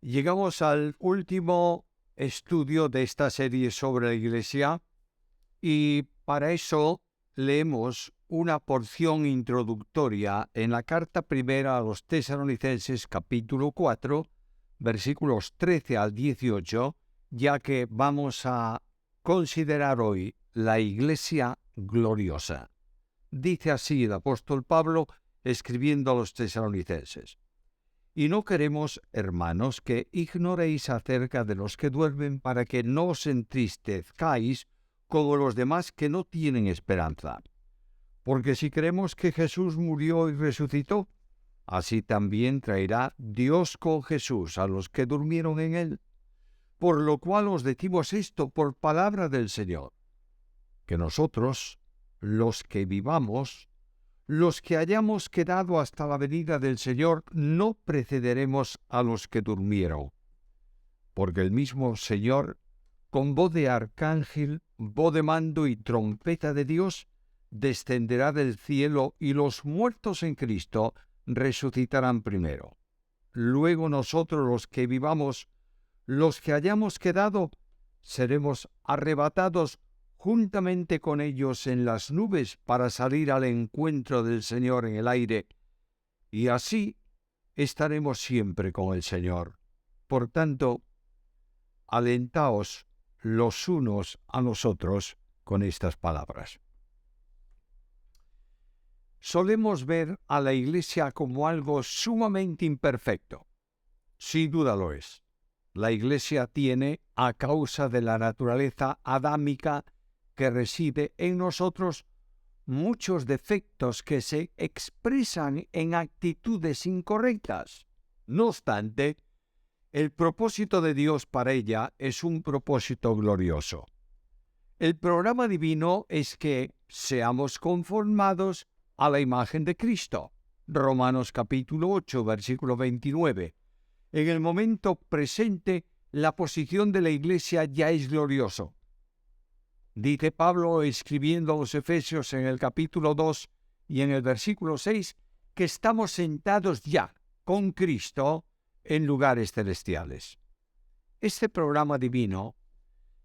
Llegamos al último estudio de esta serie sobre la Iglesia y para eso leemos una porción introductoria en la carta primera a los Tesalonicenses capítulo 4, versículos 13 al 18, ya que vamos a considerar hoy la Iglesia gloriosa. Dice así el apóstol Pablo escribiendo a los Tesalonicenses: Y no queremos, hermanos, que ignoréis acerca de los que duermen, para que no os entristezcáis como los demás que no tienen esperanza. Porque si creemos que Jesús murió y resucitó, así también traerá Dios con Jesús a los que durmieron en él. Por lo cual os decimos esto por palabra del Señor, que nosotros, los que vivamos, los que hayamos quedado hasta la venida del Señor, no precederemos a los que durmieron. Porque el mismo Señor, con voz de arcángel, voz de mando y trompeta de Dios, descenderá del cielo, y los muertos en Cristo resucitarán primero. Luego nosotros, los que vivamos, los que hayamos quedado, seremos arrebatados juntamente con ellos en las nubes para salir al encuentro del Señor en el aire, y así estaremos siempre con el Señor. Por tanto, alentaos los unos a los otros con estas palabras. Solemos ver a la Iglesia como algo sumamente imperfecto. Sin duda lo es. La Iglesia tiene, a causa de la naturaleza adámica que reside en nosotros, muchos defectos que se expresan en actitudes incorrectas. No obstante, el propósito de Dios para ella es un propósito glorioso. El programa divino es que seamos conformados a la imagen de Cristo. Romanos capítulo 8, versículo 29. En el momento presente, la posición de la Iglesia ya es glorioso. Dice Pablo escribiendo a los Efesios en el capítulo 2 y en el versículo 6 que estamos sentados ya con Cristo en lugares celestiales. Este programa divino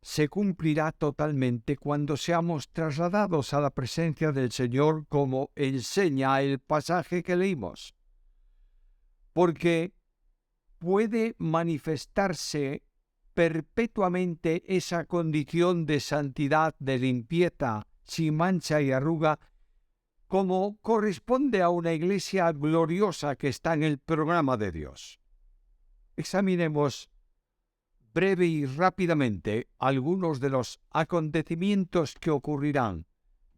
se cumplirá totalmente cuando seamos trasladados a la presencia del Señor, como enseña el pasaje que leímos. Porque puede manifestarse perpetuamente esa condición de santidad, de limpieza, sin mancha y arruga, como corresponde a una iglesia gloriosa que está en el programa de Dios. Examinemos breve y rápidamente algunos de los acontecimientos que ocurrirán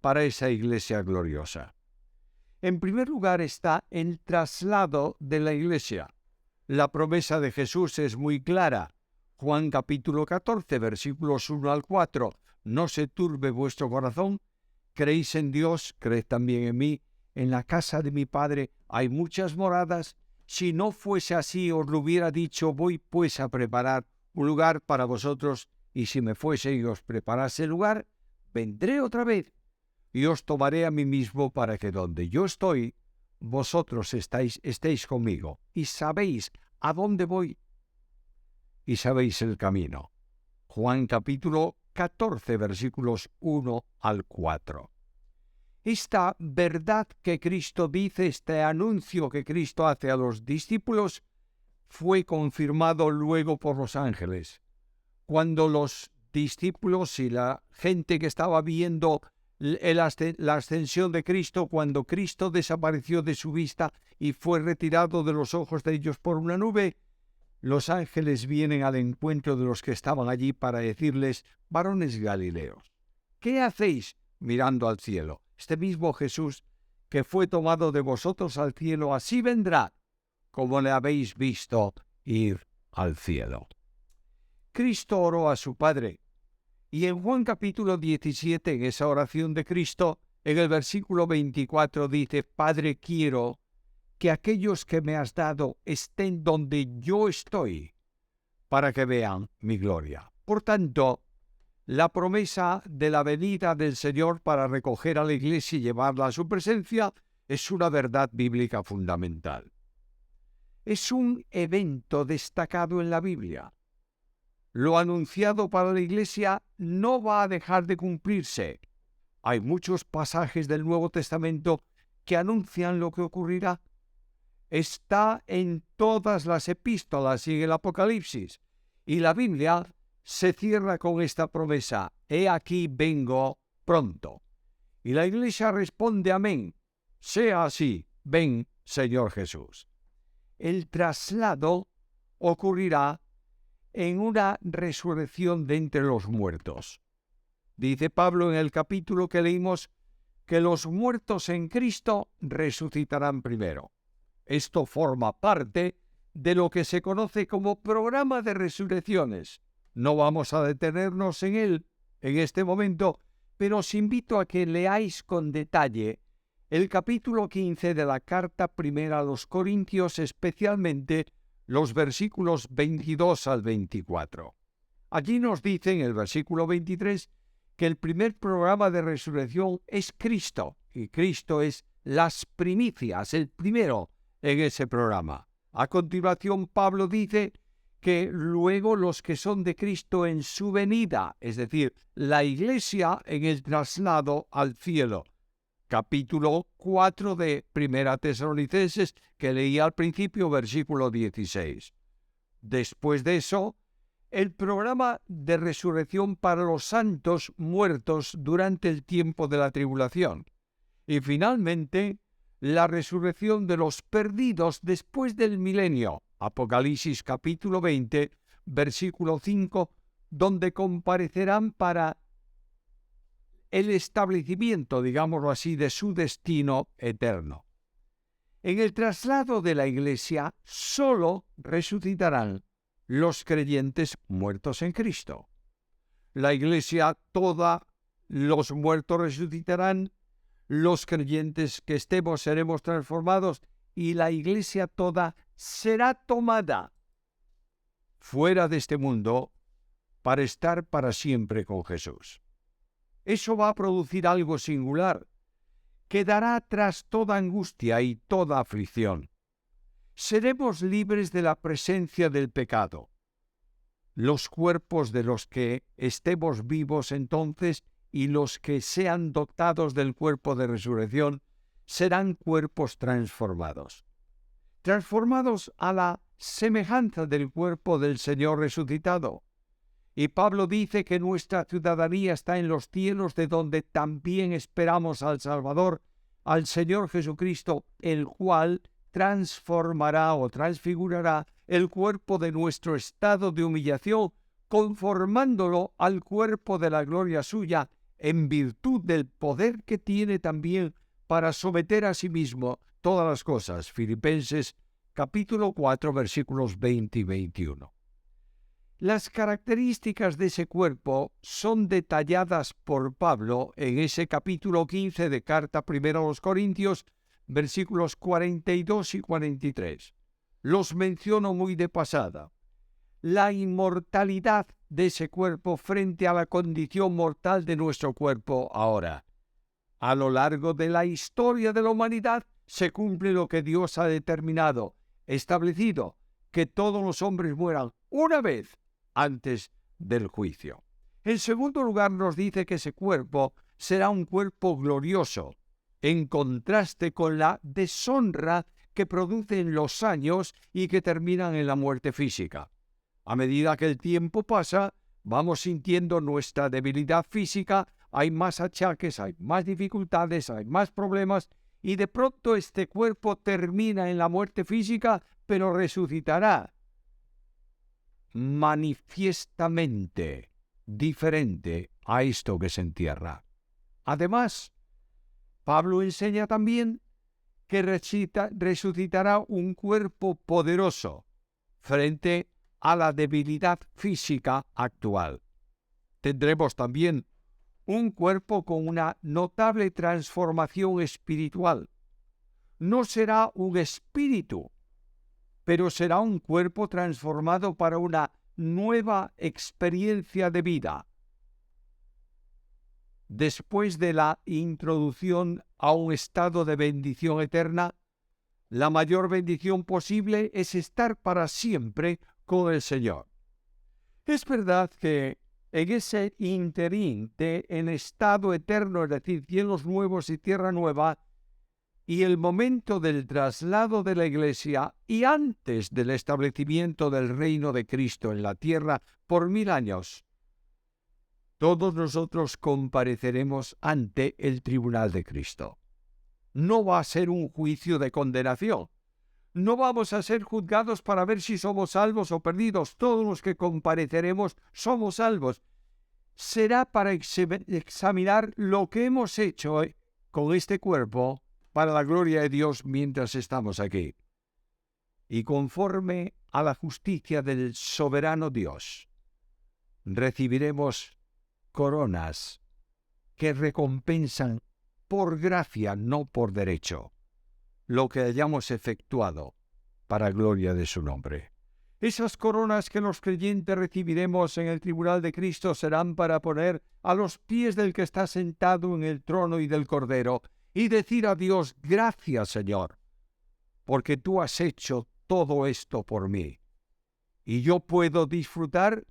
para esa iglesia gloriosa. En primer lugar está el traslado de la iglesia. La promesa de Jesús es muy clara. Juan capítulo 14, versículos 1 al 4. No se turbe vuestro corazón, creéis en Dios, creed también en mí. En la casa de mi Padre hay muchas moradas. Si no fuese así, os lo hubiera dicho. Voy pues a preparar un lugar para vosotros, y si me fuese y os preparase lugar, vendré otra vez, y os tomaré a mí mismo, para que donde yo estoy, vosotros estéis conmigo, y sabéis a dónde voy, y sabéis el camino. Juan capítulo 14, versículos 1 al 4. Esta verdad que Cristo dice, este anuncio que Cristo hace a los discípulos, fue confirmado luego por los ángeles. Cuando los discípulos y la gente que estaba viendo la ascensión de Cristo, cuando Cristo desapareció de su vista y fue retirado de los ojos de ellos por una nube, los ángeles vienen al encuentro de los que estaban allí para decirles: varones galileos, ¿qué hacéis mirando al cielo? Este mismo Jesús que fue tomado de vosotros al cielo, así vendrá como le habéis visto ir al cielo. Cristo oró a su Padre, y en Juan capítulo 17, en esa oración de Cristo, en el versículo 24 dice: Padre, quiero que aquellos que me has dado estén donde yo estoy, para que vean mi gloria. Por tanto, la promesa de la venida del Señor para recoger a la iglesia y llevarla a su presencia es una verdad bíblica fundamental. es un evento destacado en la Biblia. Lo anunciado para la Iglesia no va a dejar de cumplirse. Hay muchos pasajes del Nuevo Testamento que anuncian lo que ocurrirá. Está en todas las epístolas y en el Apocalipsis. Y la Biblia se cierra con esta promesa: he aquí vengo pronto. Y la Iglesia responde amén. Sea así, ven, Señor Jesús. El traslado ocurrirá en una resurrección de entre los muertos. Dice Pablo en el capítulo que leímos que los muertos en Cristo resucitarán primero. Esto forma parte de lo que se conoce como programa de resurrecciones. No vamos a detenernos en él en este momento, pero os invito a que leáis con detalle el capítulo 15 de la carta primera a los Corintios, especialmente los versículos 22 al 24. Allí nos dice en el versículo 23 que el primer programa de resurrección es Cristo, y Cristo es las primicias, el primero en ese programa. A continuación, Pablo dice que luego los que son de Cristo en su venida, es decir, la Iglesia en el traslado al cielo. Capítulo 4 de Primera Tesalonicenses, que leí al principio, versículo 16. Después de eso, el programa de resurrección para los santos muertos durante el tiempo de la tribulación. Y finalmente, la resurrección de los perdidos después del milenio. Apocalipsis capítulo 20, versículo 5, donde comparecerán para el establecimiento, digámoslo así, de su destino eterno. En el traslado de la Iglesia solo resucitarán los creyentes muertos en Cristo. La Iglesia toda, los muertos resucitarán, los creyentes que estemos seremos transformados y la Iglesia toda será tomada fuera de este mundo para estar para siempre con Jesús. Eso va a producir algo singular. Quedará atrás toda angustia y toda aflicción. Seremos libres de la presencia del pecado. Los cuerpos de los que estemos vivos entonces y los que sean dotados del cuerpo de resurrección serán cuerpos transformados. Transformados a la semejanza del cuerpo del Señor resucitado. Y Pablo dice que nuestra ciudadanía está en los cielos, de donde también esperamos al Salvador, al Señor Jesucristo, el cual transformará o transfigurará el cuerpo de nuestro estado de humillación, conformándolo al cuerpo de la gloria suya, en virtud del poder que tiene también para someter a sí mismo todas las cosas. Filipenses capítulo 4, versículos 20 y 21. Las características de ese cuerpo son detalladas por Pablo en ese capítulo 15 de Carta Primera a los Corintios, versículos 42 y 43. Los menciono muy de pasada. La inmortalidad de ese cuerpo frente a la condición mortal de nuestro cuerpo ahora. A lo largo de la historia de la humanidad se cumple lo que Dios ha determinado, establecido, que todos los hombres mueran una vez antes del juicio. En segundo lugar, nos dice que ese cuerpo será un cuerpo glorioso, en contraste con la deshonra que producen los años y que terminan en la muerte física. A medida que el tiempo pasa, vamos sintiendo nuestra debilidad física, hay más achaques, hay más dificultades, hay más problemas, y de pronto este cuerpo termina en la muerte física, pero resucitará manifiestamente diferente a esto que se entierra. Además, Pablo enseña también que resucitará un cuerpo poderoso frente a la debilidad física actual. Tendremos también un cuerpo con una notable transformación espiritual. No será un espíritu, pero será un cuerpo transformado para una nueva experiencia de vida. Después de la introducción a un estado de bendición eterna, La mayor bendición posible es estar para siempre con el Señor. Es verdad que en ese interín de en estado eterno, es decir, cielos nuevos y tierra nueva, y el momento del traslado de la Iglesia y antes del establecimiento del reino de Cristo en la tierra por 1000 años, todos nosotros compareceremos ante el tribunal de Cristo. No va a ser un juicio de condenación. No vamos a ser juzgados para ver si somos salvos o perdidos. Todos los que compareceremos somos salvos. Será para examinar lo que hemos hecho con este cuerpo para la gloria de Dios mientras estamos aquí. Y conforme a la justicia del soberano Dios, recibiremos coronas que recompensan por gracia, no por derecho, lo que hayamos efectuado para gloria de su nombre. Esas coronas que los creyentes recibiremos en el tribunal de Cristo serán para poner a los pies del que está sentado en el trono y del Cordero y decir a Dios: gracias, Señor, porque tú has hecho todo esto por mí. Y yo puedo disfrutar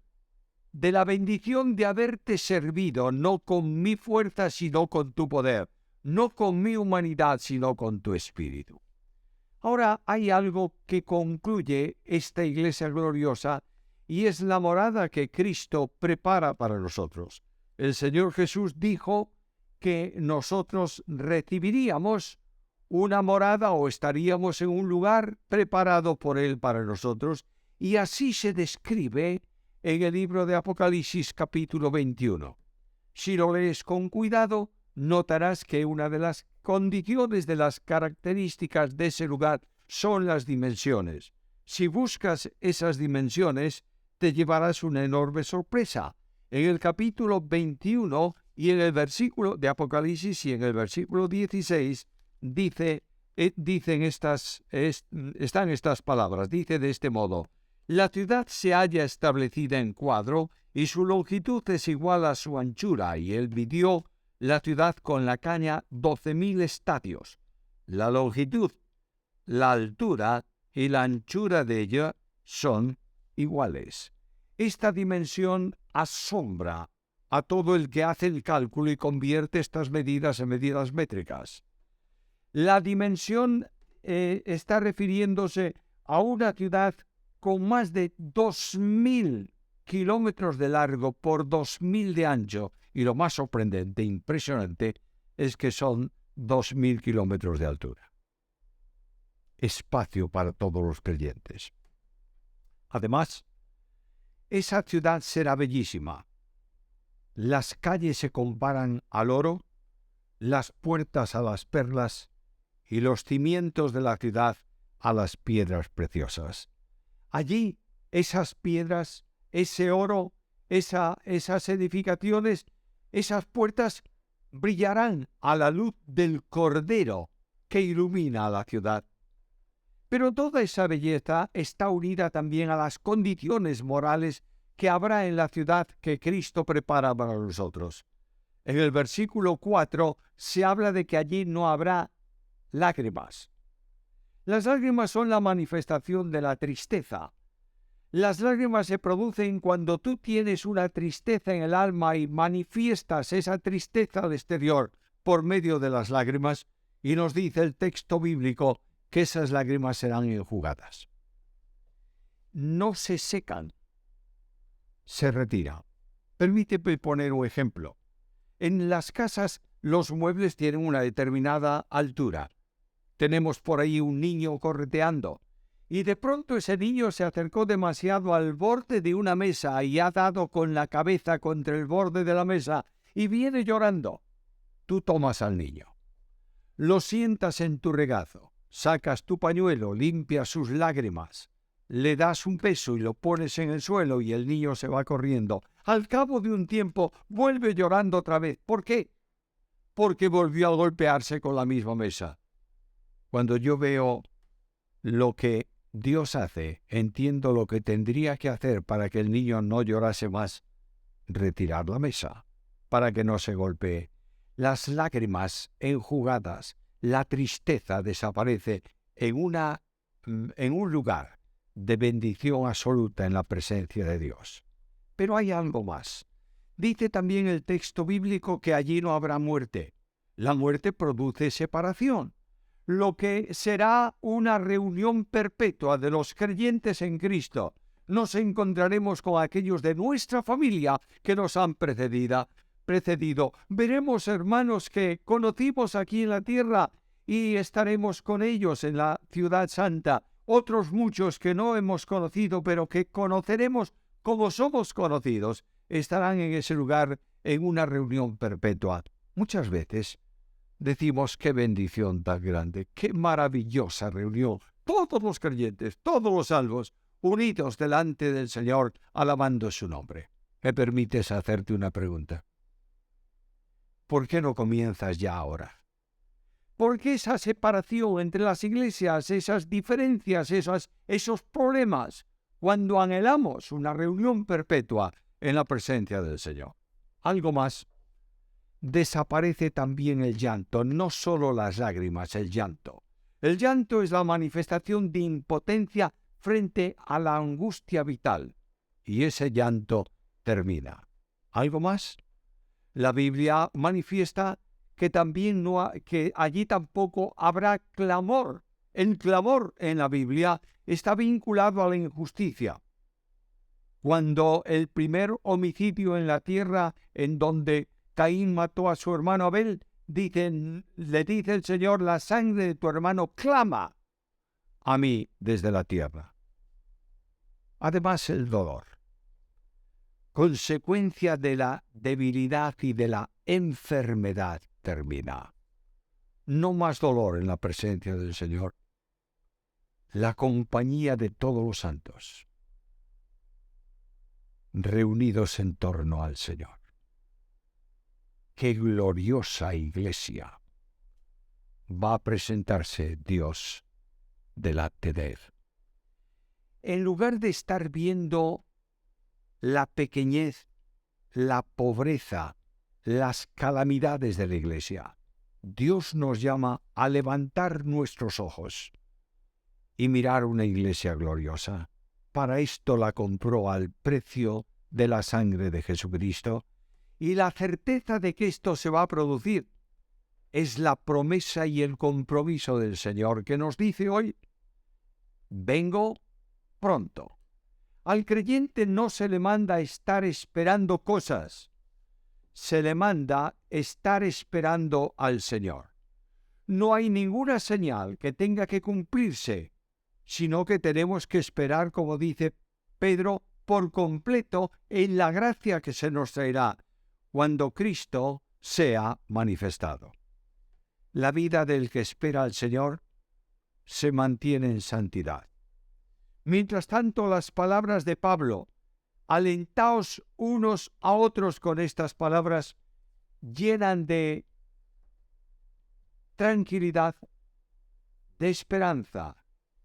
de la bendición de haberte servido, no con mi fuerza, sino con tu poder, no con mi humanidad, sino con tu espíritu. Ahora hay algo que concluye esta iglesia gloriosa y es la morada que Cristo prepara para nosotros. El Señor Jesús dijo que nosotros recibiríamos una morada o estaríamos en un lugar preparado por Él para nosotros, y así se describe en el libro de Apocalipsis capítulo 21. Si lo lees con cuidado, notarás que una de las condiciones, de las características de ese lugar son las dimensiones. Si buscas esas dimensiones, te llevarás una enorme sorpresa. En el capítulo 21 y en el versículo de Apocalipsis y en el versículo 16 están estas palabras. Dice de este modo: la ciudad se halla establecida en cuadro y su longitud es igual a su anchura, y él midió la ciudad con la caña 12.000 estadios. La longitud, la altura y la anchura de ella son iguales. Esta dimensión asombra a todo el que hace el cálculo y convierte estas medidas en medidas métricas. La dimensión está refiriéndose a una ciudad con más de 2.000 kilómetros de largo por 2.000 de ancho, y lo más sorprendente, impresionante, es que son 2.000 kilómetros de altura. Espacio para todos los creyentes. Además, esa ciudad será bellísima. Las calles se comparan al oro, las puertas a las perlas y los cimientos de la ciudad a las piedras preciosas. Allí, esas piedras, ese oro, esas edificaciones, esas puertas brillarán a la luz del Cordero que ilumina a la ciudad. Pero toda esa belleza está unida también a las condiciones morales que habrá en la ciudad que Cristo prepara para nosotros. En el versículo 4 se habla de que allí no habrá lágrimas. Las lágrimas son la manifestación de la tristeza. Las lágrimas se producen cuando tú tienes una tristeza en el alma y manifiestas esa tristeza al exterior por medio de las lágrimas, y nos dice el texto bíblico que esas lágrimas serán enjugadas. No se secan, se retiran. Permíteme poner un ejemplo. En las casas los muebles tienen una determinada altura. Tenemos por ahí un niño correteando, y de pronto ese niño se acercó demasiado al borde de una mesa y ha dado con la cabeza contra el borde de la mesa y viene llorando. Tú tomas al niño, lo sientas en tu regazo, sacas tu pañuelo, limpias sus lágrimas, le das un beso y lo pones en el suelo y el niño se va corriendo. Al cabo de un tiempo vuelve llorando otra vez. ¿Por qué? Porque volvió a golpearse con la misma mesa. Cuando yo veo lo que Dios hace, entiendo lo que tendría que hacer para que el niño no llorase más: retirar la mesa para que no se golpee. Las lágrimas enjugadas, la tristeza desaparece en un lugar de bendición absoluta en la presencia de Dios. Pero hay algo más. Dice también el texto bíblico que allí no habrá muerte. La muerte produce separación, lo que será una reunión perpetua de los creyentes en Cristo. Nos encontraremos con aquellos de nuestra familia que nos han precedido. Veremos hermanos que conocimos aquí en la tierra y estaremos con ellos en la ciudad santa. Otros muchos que no hemos conocido, pero que conoceremos como somos conocidos, estarán en ese lugar en una reunión perpetua. Muchas veces decimos qué bendición tan grande, qué maravillosa reunión. Todos los creyentes, todos los salvos, unidos delante del Señor, alabando su nombre. ¿Me permites hacerte una pregunta? ¿Por qué no comienzas ya ahora? ¿Por qué esa separación entre las iglesias, esas diferencias, esos problemas, cuando anhelamos una reunión perpetua en la presencia del Señor? Algo más. Desaparece también el llanto, no solo las lágrimas, el llanto. El llanto es la manifestación de impotencia frente a la angustia vital, y ese llanto termina. ¿Algo más? La Biblia manifiesta que también que allí tampoco habrá clamor. El clamor en la Biblia está vinculado a la injusticia. Cuando el primer homicidio en la tierra, en donde Caín mató a su hermano Abel, le dice el Señor: la sangre de tu hermano clama a mí desde la tierra. Además, el dolor, consecuencia de la debilidad y de la enfermedad, termina. No más dolor en la presencia del Señor. La compañía de todos los santos, reunidos en torno al Señor. ¡Qué gloriosa iglesia va a presentarse Dios delante de él! En lugar de estar viendo la pequeñez, la pobreza, las calamidades de la iglesia, Dios nos llama a levantar nuestros ojos y mirar una iglesia gloriosa. Para esto la compró al precio de la sangre de Jesucristo, y la certeza de que esto se va a producir es la promesa y el compromiso del Señor, que nos dice hoy: vengo pronto. Al creyente no se le manda estar esperando cosas, se le manda estar esperando al Señor. No hay ninguna señal que tenga que cumplirse, sino que tenemos que esperar, como dice Pedro, por completo en la gracia que se nos traerá cuando Cristo sea manifestado. La vida del que espera al Señor se mantiene en santidad. Mientras tanto, las palabras de Pablo: alentaos unos a otros con estas palabras, llenan de tranquilidad, de esperanza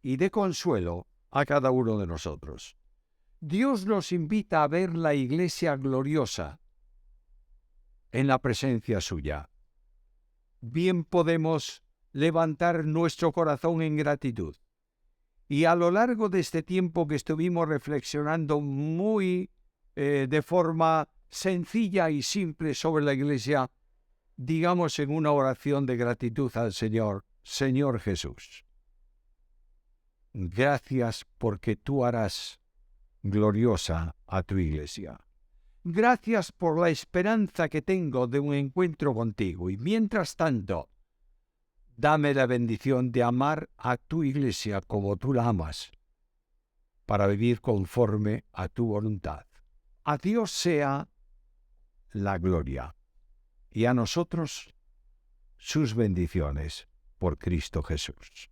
y de consuelo a cada uno de nosotros. Dios nos invita a ver la iglesia gloriosa en la presencia suya. Bien podemos levantar nuestro corazón en gratitud. Y a lo largo de este tiempo que estuvimos reflexionando muy de forma sencilla y simple sobre la iglesia, digamos en una oración de gratitud al Señor: Señor Jesús, gracias porque tú harás gloriosa a tu iglesia. Gracias por la esperanza que tengo de un encuentro contigo, y mientras tanto, dame la bendición de amar a tu iglesia como tú la amas, para vivir conforme a tu voluntad. A Dios sea la gloria, y a nosotros sus bendiciones por Cristo Jesús.